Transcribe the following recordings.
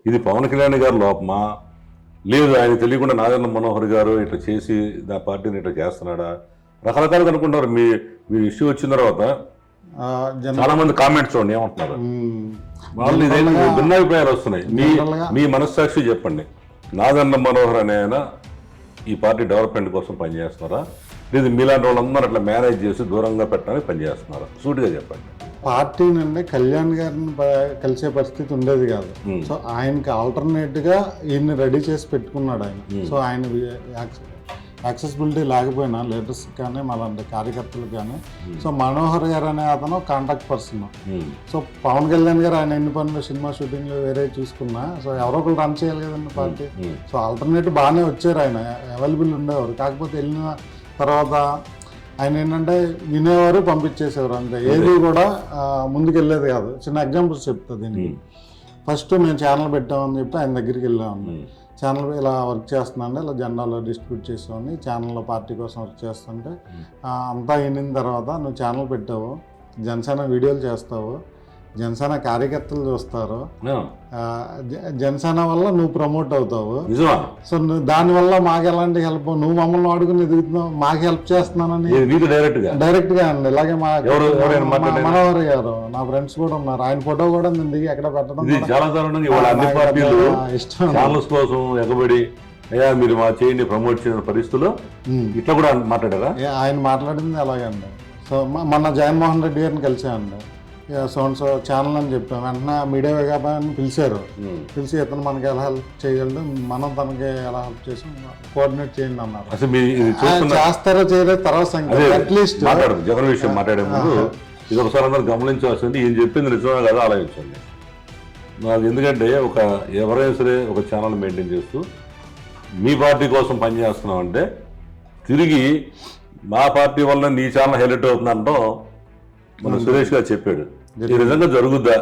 ఇది పవన్ కళ్యాణ్ గారి లోపమా, లేదు ఆయన తెలియకుండా నాదెండ్ల మనోహర్ గారు ఇట్లా చేసి నా పార్టీని ఇట్లా చేస్తున్నాడా, రకరకాలుగా అనుకుంటారు. మీ ఇష్యూ వచ్చిన తర్వాత చాలా మంది కామెంట్స్ చూడండి ఏమంటున్నారు. వాళ్ళు ఇదేంటి భిన్నాభిప్రాయాలు వస్తున్నాయి. మీ మనస్సాక్షి చెప్పండి, నాదెండ్ల మనోహర్ అనే ఆయన ఈ పార్టీ డెవలప్మెంట్ కోసం పనిచేస్తున్నారా, లేదు మీలాంటి వాళ్ళందరూ అట్లా మేనేజ్ చేసి దూరంగా పెట్టడానికి పనిచేస్తున్నారా? సూటిగా చెప్పండి. పార్టీ నుండి కళ్యాణ్ గారిని కలిసే పరిస్థితి ఉండేది కాదు. సో ఆయనకి ఆల్టర్నేట్ గా ఈయన్ని రెడీ చేసి పెట్టుకున్నాడు ఆయన. సో ఆయన యాక్సెసిబిలిటీ లేకపోయినా లీడర్స్ కానీ మళ్ళీ కార్యకర్తలు కానీ, సో మనోహర్ గారు అనే అతను contact person. So Pawan Kalyan గారు ఆయన ఎన్ని పనులు సినిమా షూటింగ్లు వేరే చూసుకున్నా, సో ఎవరో ఒకరు రన్ చేయాలి కదండి పార్టీ. సో ఆల్టర్నేటివ్ బాగానే వచ్చారు, ఆయన అవైలబుల్ ఉండేవారు. కాకపోతే వెళ్ళిన తర్వాత ఆయన ఏంటంటే వినేవారు, పంపించేసేవారు, అంతే. ఏది కూడా ముందుకు వెళ్ళేది కాదు. చిన్న ఎగ్జాంపుల్స్ చెప్తా దీనికి. ఫస్ట్ మేము ఛానల్ పెట్టామని చెప్పి ఆయన దగ్గరికి వెళ్ళాము. ఛానల్ ఇలా వర్క్ చేస్తున్నాండి, ఇలా జెండాలో డిస్ట్రిబ్యూట్ చేసామని ఛానల్లో పార్టీ కోసం వర్క్ చేస్తుంటే అంతా అయిన తర్వాత, నువ్వు ఛానల్ పెట్టావు, జనసేన వీడియోలు చేస్తావు, జనసేన కార్యకర్తలు చూస్తారు, జనసేన వల్ల నువ్వు ప్రమోట్ అవుతావు. సో నువ్వు దానివల్ల మాకు ఎలాంటి హెల్ప్, నువ్వు మమ్మల్ని వాడుకుని ఎదుగుతున్నావు, మాకు హెల్ప్ చేస్తున్నానని డైరెక్ట్ గా అండి. ఇలాగే మా మనోహర్ గారు, నా ఫ్రెండ్స్ కూడా ఉన్నారు, ఆయన ఫోటో కూడా నేను దిగి ఎక్కడ పెట్టడం ఇష్టం. అయ్యా మీరు మా చేయండి ప్రమోట్ చేసిన పరిస్థితుల్లో ఇట్లా కూడా మాట్లాడారా? ఆయన మాట్లాడింది అలాగండి. సో మొన్న జగన్మోహన్ రెడ్డి గారిని కలిసామండి. సో ఛానల్ అని చెప్పాం. వెంటనే మీడియా విజ్ఞాపనాన్ని పిలిచారు. పిలిచి ఇతను మనకి ఎలా హెల్ప్ చేయగలడు, మనం తనకి ఎలా హెల్ప్ చేసి కోఆర్డినేట్ చేయండి అన్నారు. చేస్తారో చేయలేదు తర్వాత సంగతి. అట్లీస్ట్ జగన్ విషయం మాట్లాడే ముందు ఇది ఒకసారి అందరూ గమనించాల్సింది. ఈయన చెప్పింది నిజమే కదా ఆలోచించండి. నాకు ఎందుకంటే ఎవరైనా సరే ఒక ఛానల్ మెయింటైన్ చేస్తూ మీ పార్టీ కోసం పనిచేస్తున్నాం అంటే, తిరిగి మా పార్టీ వల్ల నీ ఛానల్ హైలైట్ అవుతుందంటో మన సురేష్ గారు చెప్పాడు. ఈ నిజంగా జరుగుద్దా?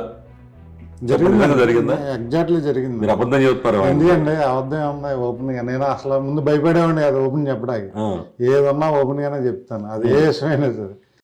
జరిగిందా? ఎగ్జాక్ట్లీ జరిగింది. మీరు అబద్ధం చెప్తారు. ఎందుకండి అబద్ధం ఉంది ఓపెన్ గా. నేను అసలు ముందు భయపడేవాడిని అది ఓపెన్ చెప్పడానికి. ఏదన్నా ఓపెన్ గానే చెప్తాను, అది ఏ విషయమైనా సరే.